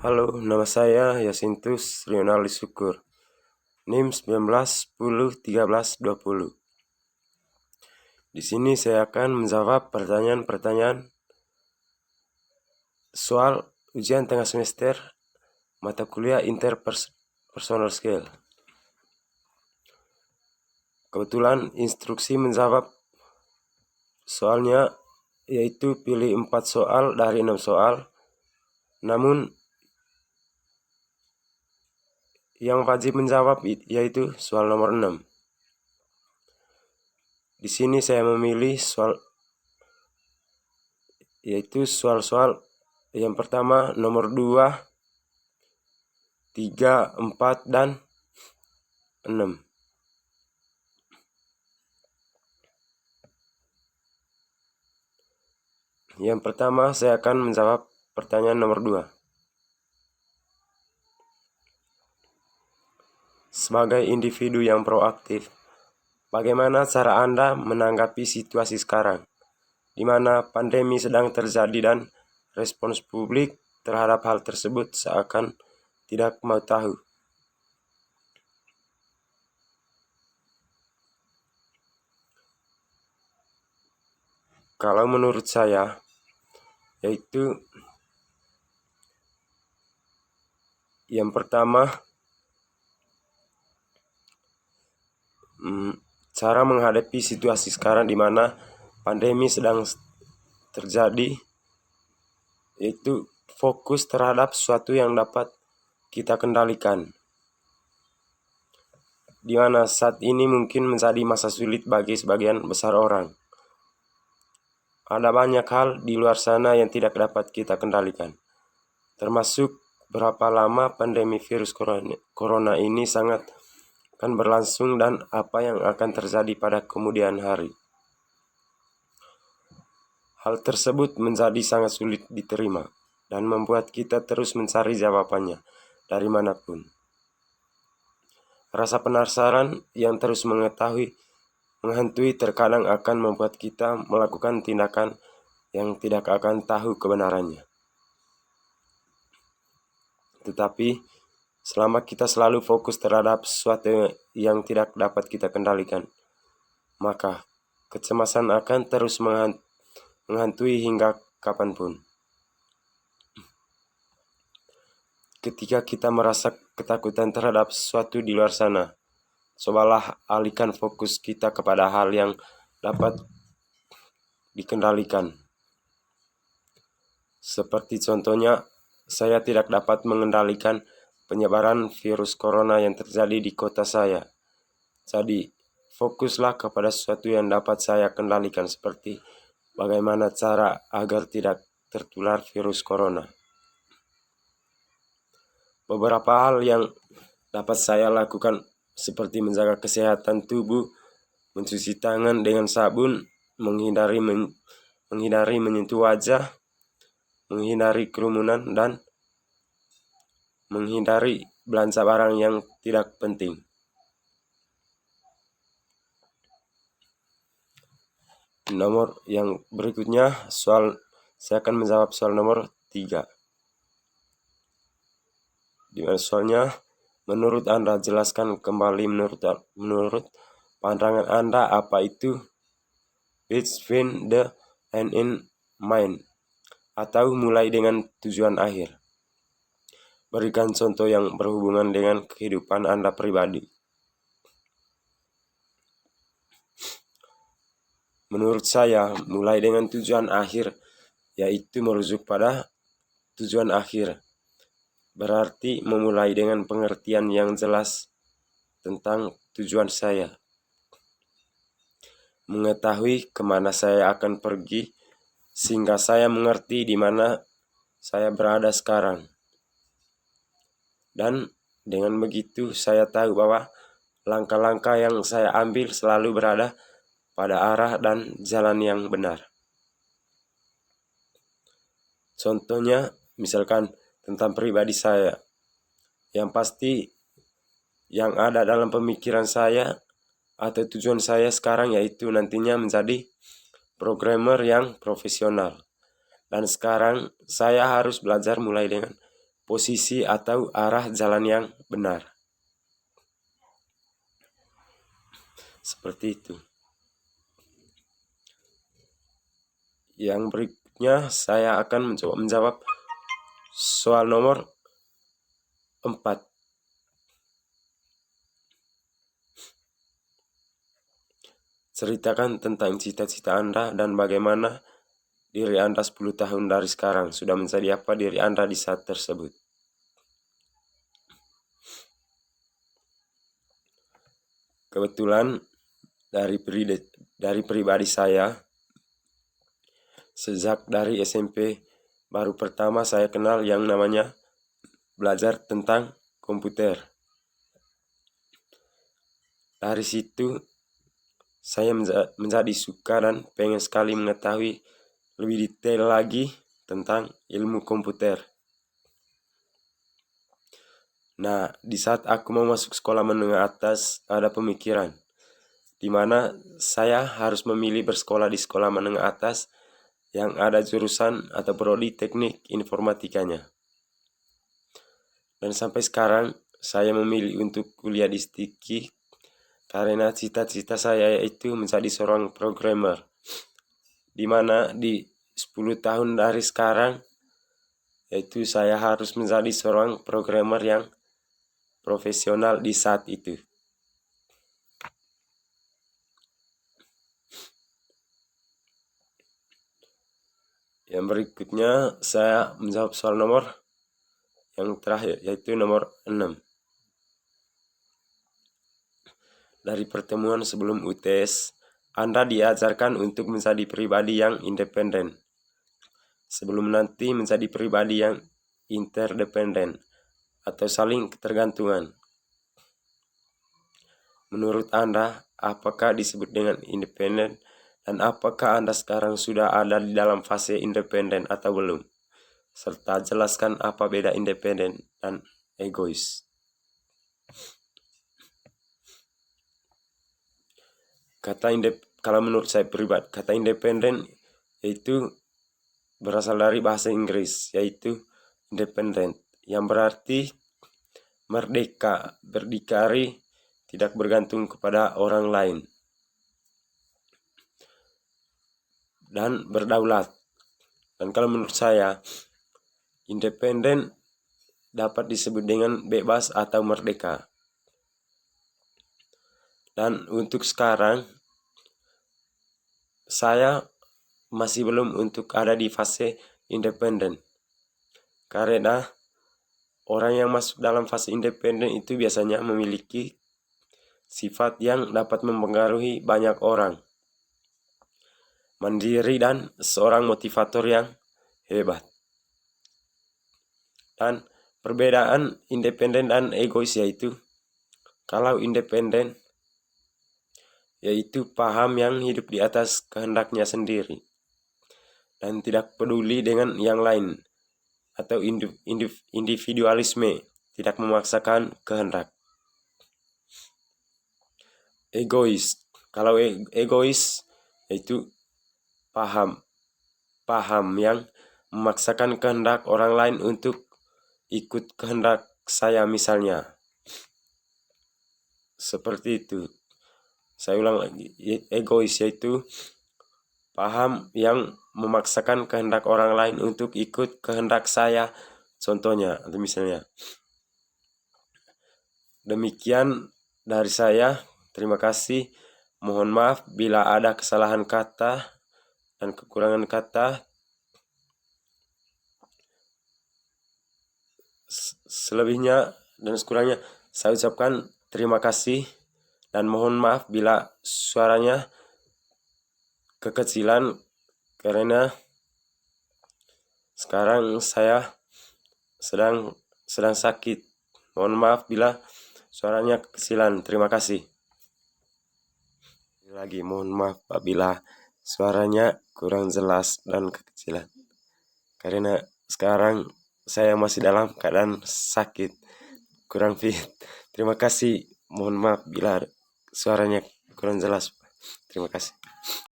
Halo, nama saya Yasintus Rionali Syukur, NIM 19101320. Di sini saya akan menjawab pertanyaan-pertanyaan soal ujian tengah semester mata kuliah Interpersonal Skill. Kebetulan instruksi menjawab soalnya yaitu pilih 4 soal dari 6 soal, namun yang wajib menjawab yaitu soal nomor 6. Di sini saya memilih soal yang pertama nomor 2, 3, 4, dan 6. Yang pertama saya akan menjawab pertanyaan nomor 2. Sebagai individu yang proaktif, bagaimana cara Anda menanggapi situasi sekarang, di mana pandemi sedang terjadi dan respons publik terhadap hal tersebut seakan tidak mau tahu? Kalau menurut saya, yaitu yang pertama, cara menghadapi situasi sekarang di mana pandemi sedang terjadi, yaitu fokus terhadap sesuatu yang dapat kita kendalikan, di mana saat ini mungkin menjadi masa sulit bagi sebagian besar orang. Ada banyak hal di luar sana yang tidak dapat kita kendalikan, termasuk berapa lama pandemi virus corona ini sangat akan berlangsung dan apa yang akan terjadi pada kemudian hari. Hal tersebut menjadi sangat sulit diterima dan membuat kita terus mencari jawabannya dari manapun. Rasa penasaran yang terus menghantui terkadang akan membuat kita melakukan tindakan yang tidak akan tahu kebenarannya. Tetapi selama kita selalu fokus terhadap sesuatu yang tidak dapat kita kendalikan, maka kecemasan akan terus menghantui hingga kapanpun. Ketika kita merasa ketakutan terhadap sesuatu di luar sana, cobalah alihkan fokus kita kepada hal yang dapat dikendalikan. Seperti contohnya, saya tidak dapat mengendalikan penyebaran virus corona yang terjadi di kota saya. Jadi, fokuslah kepada sesuatu yang dapat saya kendalikan, seperti bagaimana cara agar tidak tertular virus corona. Beberapa hal yang dapat saya lakukan seperti menjaga kesehatan tubuh, mencuci tangan dengan sabun, menghindari menyentuh wajah, menghindari kerumunan, dan menghindari belanja barang yang tidak penting. Nomor yang berikutnya, saya akan menjawab soal nomor 3. Di mana soalnya, menurut Anda, jelaskan kembali menurut pandangan Anda apa itu between the end in mind, atau mulai dengan tujuan akhir. Berikan contoh yang berhubungan dengan kehidupan Anda pribadi. Menurut saya, mulai dengan tujuan akhir yaitu merujuk pada tujuan akhir. Berarti memulai dengan pengertian yang jelas tentang tujuan saya. Mengetahui kemana saya akan pergi sehingga saya mengerti di mana saya berada sekarang. Dan dengan begitu saya tahu bahwa langkah-langkah yang saya ambil selalu berada pada arah dan jalan yang benar. Contohnya, misalkan tentang pribadi saya, yang pasti yang ada dalam pemikiran saya atau tujuan saya sekarang yaitu nantinya menjadi programmer yang profesional. Dan sekarang saya harus belajar mulai dengan posisi atau arah jalan yang benar. Seperti itu. Yang berikutnya saya akan mencoba menjawab soal nomor 4. Ceritakan tentang cita-cita Anda dan bagaimana diri Anda 10 tahun dari sekarang. Sudah menjadi apa diri Anda di saat tersebut? Kebetulan dari pribadi saya, sejak dari SMP baru pertama saya kenal yang namanya belajar tentang komputer. Dari situ saya menjadi suka dan pengen sekali mengetahui lebih detail lagi tentang ilmu komputer. Nah, di saat aku mau masuk sekolah menengah atas, ada pemikiran di mana saya harus memilih bersekolah di sekolah menengah atas yang ada jurusan atau prodi teknik informatikanya. Dan sampai sekarang saya memilih untuk kuliah di STIKI karena cita-cita saya yaitu menjadi seorang programmer. Di mana di 10 tahun dari sekarang yaitu saya harus menjadi seorang programmer yang profesional di saat itu. Yang berikutnya saya menjawab soal nomor yang terakhir, yaitu nomor 6. Dari pertemuan sebelum UTS, Anda diajarkan untuk menjadi pribadi yang independen, sebelum nanti menjadi pribadi yang interdependen atau saling ketergantungan. Menurut Anda, apakah disebut dengan independen dan apakah Anda sekarang sudah ada di dalam fase independen atau belum? Serta jelaskan apa beda independen dan egois. Kalau menurut saya pribadi, kata independen itu berasal dari bahasa Inggris, yaitu independent, yang berarti merdeka, berdikari, tidak bergantung kepada orang lain, dan berdaulat. Dan kalau menurut saya, independen dapat disebut dengan bebas atau merdeka. Dan untuk sekarang, saya masih belum untuk ada di fase independen. Karena orang yang masuk dalam fase independen itu biasanya memiliki sifat yang dapat mempengaruhi banyak orang, mandiri dan seorang motivator yang hebat. Dan perbedaan independen dan egois yaitu, kalau independen yaitu paham yang hidup di atas kehendaknya sendiri dan tidak peduli dengan yang lain, atau individualisme, tidak memaksakan kehendak. Egois, kalau egois yaitu paham yang memaksakan kehendak orang lain untuk ikut kehendak saya misalnya. Seperti itu. Saya ulang lagi, egois yaitu paham yang memaksakan kehendak orang lain untuk ikut kehendak saya, contohnya atau misalnya. Demikian dari saya, terima kasih. Mohon maaf bila ada kesalahan kata dan kekurangan kata. Selebihnya dan sekurangnya saya ucapkan terima kasih dan mohon maaf bila suaranya kekecilan karena sekarang saya sedang sakit. Mohon maaf bila suaranya kekecilan. Terima kasih. Lagi mohon maaf apabila suaranya kurang jelas dan kekecilan. Karena sekarang saya masih dalam keadaan sakit, kurang fit. Terima kasih. Mohon maaf bila suaranya kurang jelas. Terima kasih.